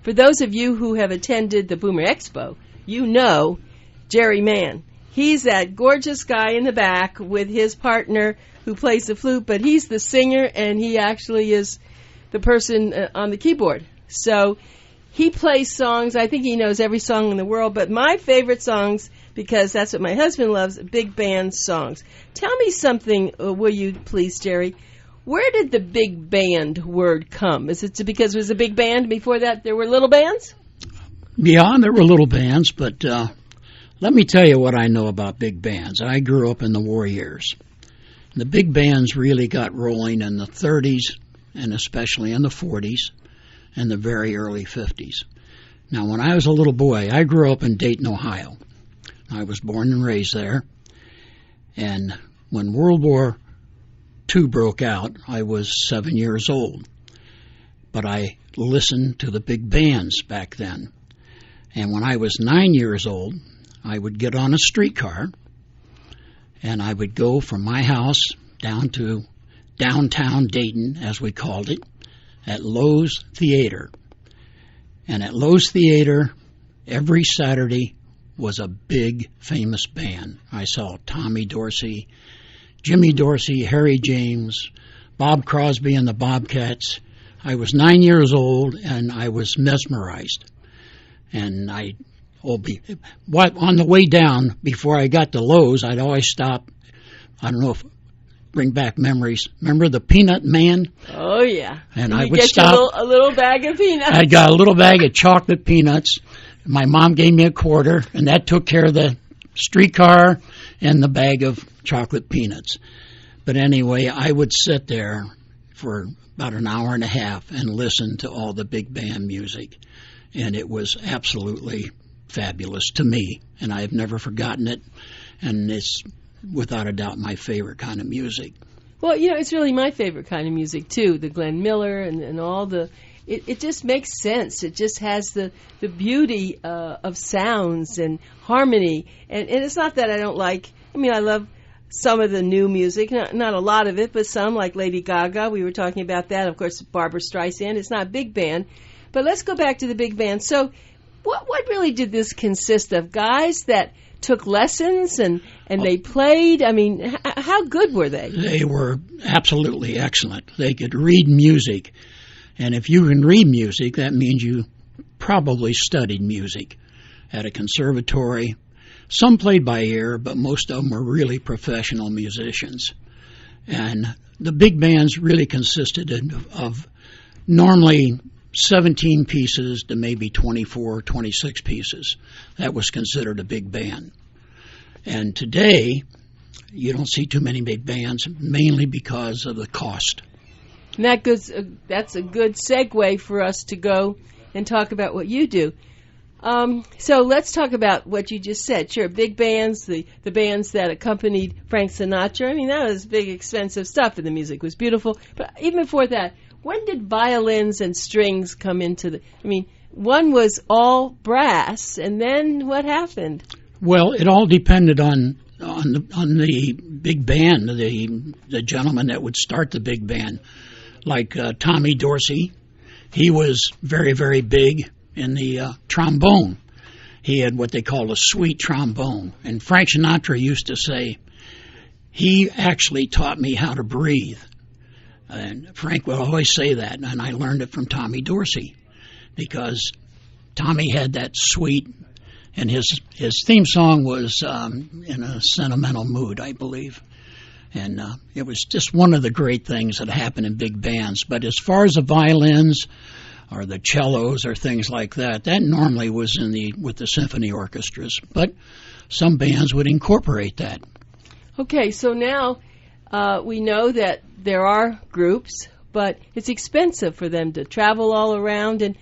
for those of you who have attended the Boomer Expo, you know Jerry Mann. He's that gorgeous guy in the back with his partner who plays the flute, but he's the singer, and he actually is the person on the keyboard. So he plays songs. I think he knows every song in the world, but my favorite songs, because that's what my husband loves, big band songs. Tell me something, will you please, Jerry? Where did the big band word come? Is it because it was a big band? Before that, there were little bands? Yeah, there were little bands, but let me tell you what I know about big bands. I grew up in the war years. The big bands really got rolling in the 30s and especially in the 40s and the very early 50s. Now, when I was a little boy, I grew up in Dayton, Ohio. I was born and raised there. And when World War II broke out, I was 7 years old. But I listened to the big bands back then. And when I was 9 years old, I would get on a streetcar and I would go from my house down to downtown Dayton, as we called it, at Lowe's Theater. And at Lowe's Theater, every Saturday was a big, famous band. I saw Tommy Dorsey, Jimmy Dorsey, Harry James, Bob Crosby and the Bobcats. I was 9 years old, and I was mesmerized. And on the way down, before I got to Lowe's, I'd always stop. I don't know if bring back memories. Remember the Peanut Man? Oh, yeah. And I would stop. A little bag of peanuts. I got a little bag of chocolate peanuts. My mom gave me a quarter, and that took care of the streetcar and the bag of chocolate peanuts. But anyway, I would sit there for about an hour and a half and listen to all the big band music. And it was absolutely fabulous to me, and I've never forgotten it. And it's without a doubt my favorite kind of music. Well, it's really my favorite kind of music, too, the Glenn Miller and all the... It just makes sense. It just has the beauty of sounds and harmony. And it's not that I don't like... I love some of the new music, not a lot of it, but some, like Lady Gaga. We were talking about that. Of course, Barbra Streisand. It's not big band. But let's go back to the big band. So what really did this consist of? Guys that took lessons and they played? How good were they? They were absolutely excellent. They could read music. And if you can read music, that means you probably studied music at a conservatory. Some played by ear, but most of them were really professional musicians. And the big bands really consisted of normally 17 pieces to maybe 24, 26 pieces. That was considered a big band. And today, you don't see too many big bands, mainly because of the cost. And that's a good segue for us to go and talk about what you do. So let's talk about what you just said. Sure, big bands, the bands that accompanied Frank Sinatra. That was big, expensive stuff, and the music was beautiful. But even before that, when did violins and strings come into the... one was all brass, and then what happened? Well, it all depended on the big band, the gentleman that would start the big band. Like Tommy Dorsey, he was very, very big in the trombone. He had what they called a sweet trombone. And Frank Sinatra used to say, he actually taught me how to breathe. And Frank would always say that, and I learned it from Tommy Dorsey, because Tommy had that sweet, and his theme song was in a sentimental mood, I believe. And it was just one of the great things that happened in big bands. But as far as the violins or the cellos or things like that, that normally was with the symphony orchestras. But some bands would incorporate that. Okay, so now we know that there are groups, but it's expensive for them to travel all around. And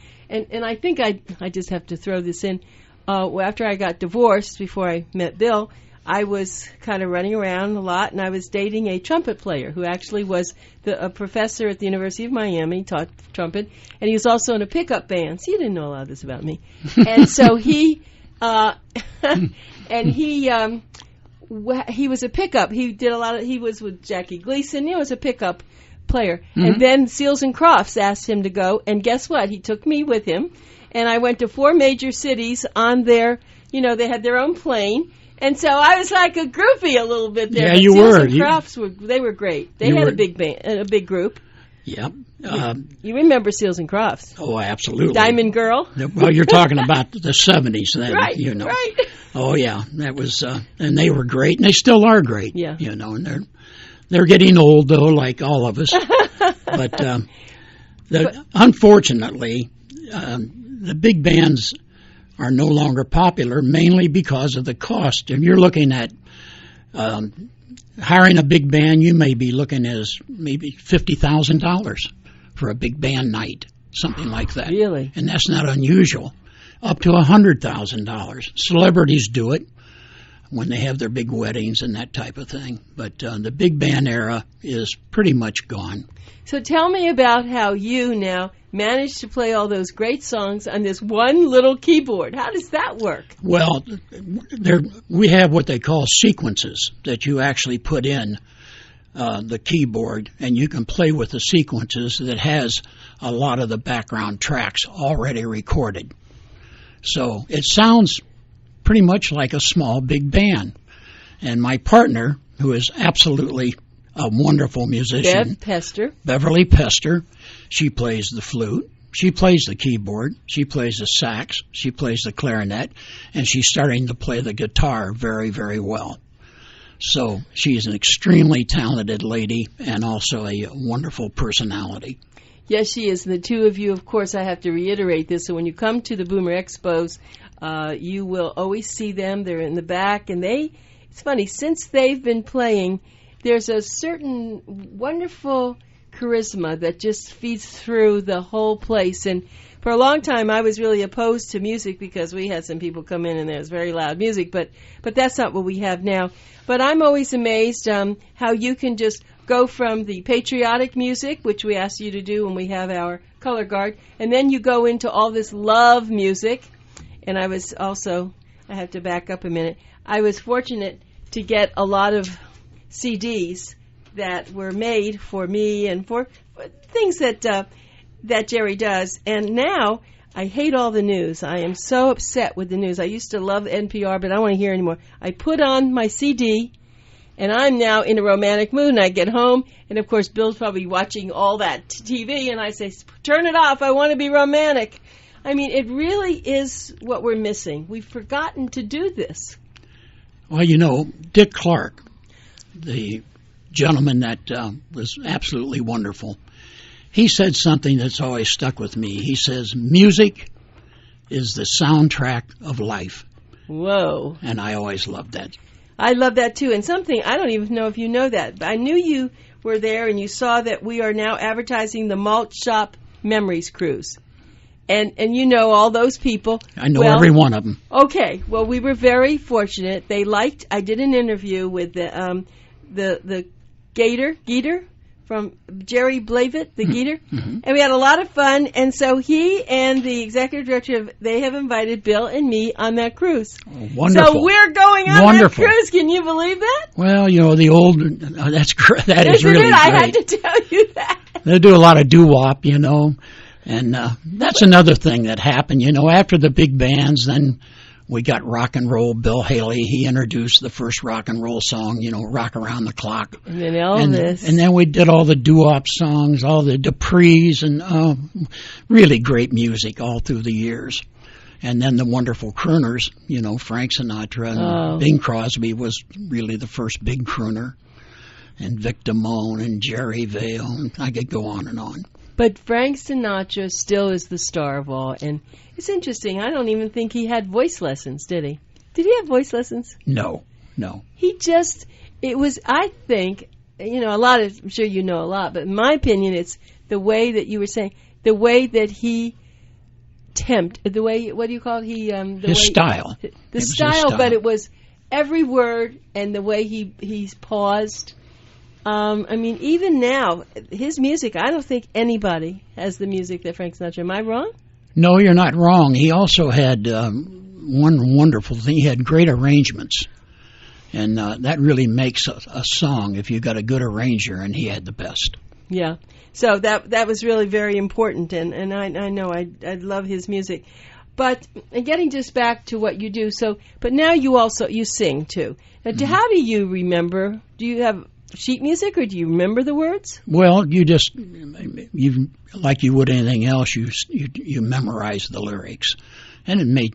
I think I just have to throw this in. After I got divorced, before I met Bill, I was kind of running around a lot, and I was dating a trumpet player who actually was a professor at the University of Miami, taught trumpet, and he was also in a pickup band. So you didn't know a lot of this about me. And so he was a pickup. He did a lot of. He was with Jackie Gleason. He was a pickup player. Mm-hmm. And then Seals and Crofts asked him to go, and guess what? He took me with him. and I went to 4 major cities on their, they had their own plane. And so I was like a groupie a little bit there. Yeah, but you Seals were. and Crofts they were great. They had a big band, a big group. Yep. You remember Seals and Crofts? Oh, absolutely. Diamond Girl. Well, you're talking about the 70s then, Right, right. Oh, yeah. That was, and they were great, and they still are great. Yeah. And they're getting old, though, like all of us. But unfortunately, the big bands are no longer popular, mainly because of the cost. If you're looking at hiring a big band, you may be looking at maybe $50,000 for a big band night, something like that. Really? And that's not unusual. Up to $100,000. Celebrities do it when they have their big weddings and that type of thing. But the big band era is pretty much gone. So tell me about how you now managed to play all those great songs on this one little keyboard. How does that work? Well, we have what they call sequences that you actually put in the keyboard, and you can play with the sequences that has a lot of the background tracks already recorded. So it sounds pretty much like a small big band. And my partner, who is absolutely a wonderful musician, Beverly Pester, she plays the flute, she plays the keyboard, she plays the sax, she plays the clarinet, and she's starting to play the guitar very, very well. So she's an extremely talented lady and also a wonderful personality. Yes, she is. And the two of you, of course, I have to reiterate this. So when you come to the Boomer Expos, you will always see them. They're in the back. And it's funny, since they've been playing, there's a certain wonderful charisma that just feeds through the whole place. And for a long time, I was really opposed to music because we had some people come in and there was very loud music. But that's not what we have now. But I'm always amazed how you can just go from the patriotic music, which we ask you to do when we have our color guard, and then you go into all this love music. And I have to back up a minute, I was fortunate to get a lot of CDs that were made for me and for things that Jerry does. And now I hate all the news. I am so upset with the news. I used to love NPR, but I don't want to hear anymore. I put on my CD, and I'm now in a romantic mood, and I get home, and of course Bill's probably watching all that TV, and I say, turn it off, I want to be romantic. I mean, it really is what we're missing. We've forgotten to do this. Well, Dick Clark, the gentleman that was absolutely wonderful, he said something that's always stuck with me. He says, music is the soundtrack of life. Whoa. And I always loved that. I love that, too. And something, I don't even know if you know that, but I knew you were there and you saw that we are now advertising the Malt Shop Memories Cruise. And all those people. I know every one of them. Okay. Well, we were very fortunate. I did an interview with the Gator from Jerry Blavitt, the Geeter, and we had a lot of fun. And so he and the executive director, they have invited Bill and me on that cruise. Oh, wonderful. So we're going on that cruise. Can you believe that? Well, the old, that's great. That is really great. I had to tell you that. They do a lot of doo-wop, and that's another thing that happened. After the big bands, then we got rock and roll. Bill Haley, he introduced the first rock and roll song, Rock Around the Clock. And then Elvis. And then we did all the doo-wop songs, all the Duprees, and really great music all through the years. And then the wonderful crooners, Frank Sinatra and Bing Crosby was really the first big crooner. And Vic Damone and Jerry Vale, and I could go on and on. But Frank Sinatra still is the star of all. And it's interesting. I don't even think he had voice lessons, did he? Did he have voice lessons? No. I think, I'm sure you know a lot, but in my opinion, it's the way that you were saying, the way that he what do you call it? His style. The style, but it was every word and the way he's paused. Even now, his music, I don't think anybody has the music that Frank Sinatra. Am I wrong? No, you're not wrong. He also had one wonderful thing. He had great arrangements. And that really makes a song if you got a good arranger, and he had the best. Yeah. So that was really very important, and I know I love his music. But getting just back to what you do, but now you sing too. Now, how do you remember? Do you have sheet music, or do you remember the words? Well, you like you would anything else, you memorize the lyrics, and it may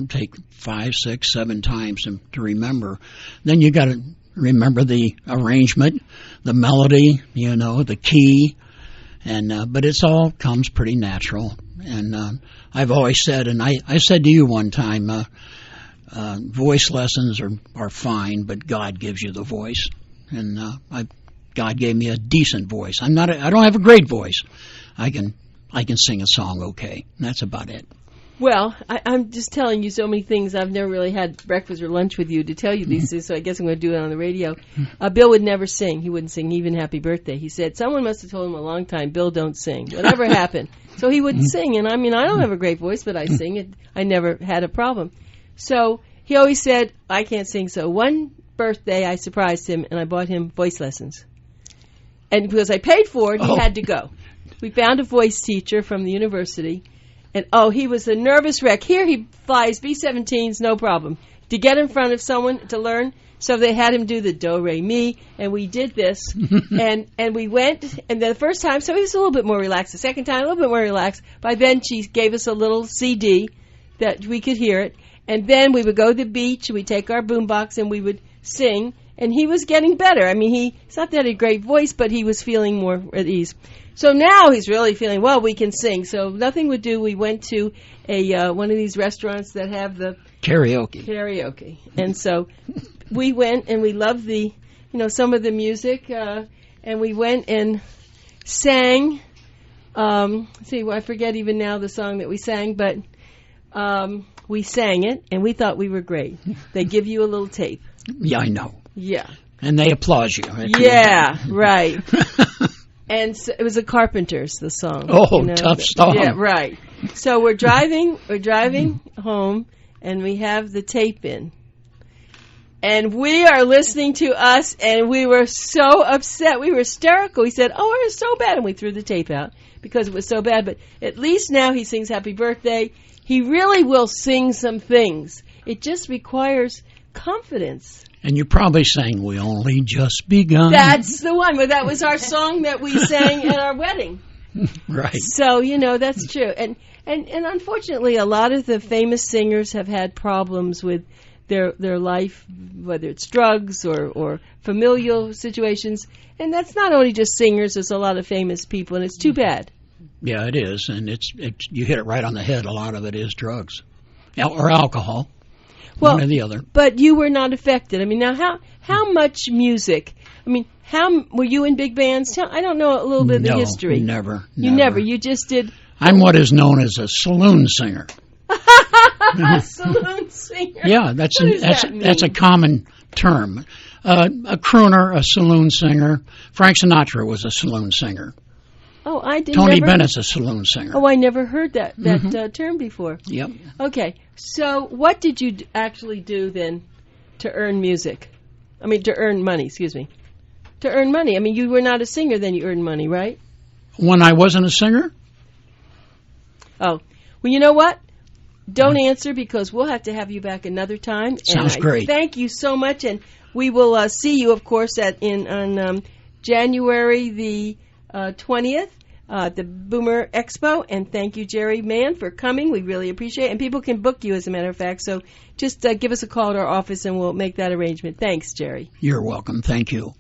take 5, 6, 7 times to remember. Then you got to remember the arrangement, the melody, the key, and but it's all comes pretty natural. And I've always said, and I said to you one time, voice lessons are fine, but God gives you the voice. And God gave me a decent voice. I don't have a great voice. I can sing a song okay. And that's about it. Well, I'm just telling you so many things. I've never really had breakfast or lunch with you to tell you these things, so I guess I'm going to do it on the radio. Bill would never sing. He wouldn't sing even Happy Birthday. He said someone must have told him a long time, Bill, don't sing. Whatever happened. So he wouldn't sing. And I don't have a great voice, but I sing. I never had a problem. So he always said, I can't sing. So one birthday, I surprised him, and I bought him voice lessons. And because I paid for it, he had to go. We found a voice teacher from the university. And, he was a nervous wreck. Here he flies B-17s, no problem. To get in front of someone to learn, so they had him do the do, re, mi, and we did this. and we went, and the first time, so he was a little bit more relaxed. The second time, a little bit more relaxed. By then, she gave us a little CD that we could hear it. And then we would go to the beach, and we'd take our boombox, and we would sing. And he was getting better. I mean, it's not that he had a great voice, but he was feeling more at ease. So now he's really feeling, well, we can sing. So nothing would do. We went to one of these restaurants that have the karaoke. And so we went, and we loved some of the music. And we went and sang. I forget even now the song that we sang, but we sang it, and we thought we were great. They give you a little tape. Yeah, I know. Yeah. And they applaud you. Yeah, right. And so it was the Carpenters, the song. Oh, tough song. Yeah, right. So we're driving home, and we have the tape in. And we are listening to us, and we were so upset. We were hysterical. We said, it was so bad. And we threw the tape out because it was so bad. But at least now he sings Happy Birthday. He really will sing some things. It just requires confidence. And you probably sang We Only Just Begun. That's the one. Well, that was our song that we sang at our wedding. Right. So, that's true. And unfortunately, a lot of the famous singers have had problems with their life, whether it's drugs or familial situations. And that's not only just singers, it's a lot of famous people, and it's too bad. Yeah, it is. And you hit it right on the head. A lot of it is drugs or alcohol. Well, one or the other. But you were not affected. I mean, now how much music? I mean, how were you in big bands? I don't know a little bit of the history. Never. You never. You just did. I'm what is known as a saloon singer. Saloon singer. Yeah, that's a common term. A crooner, a saloon singer. Frank Sinatra was a saloon singer. Oh, I didn't. Tony Bennett's a saloon singer. Oh, I never heard that term before. Yep. Okay, so what did you actually do then to earn music? I mean, to earn money. Excuse me. To earn money. I mean, you were not a singer, then you earned money, right? When I wasn't a singer? Oh, well, you know what? Don't answer because we'll have to have you back another time. Sounds great. Thank you so much, and we will see you, of course, on January the 20th. The Boomer Expo, and thank you, Jerry Mann, for coming. We really appreciate it. And people can book you, as a matter of fact, so just give us a call at our office and we'll make that arrangement. Thanks, Jerry. You're welcome. Thank you.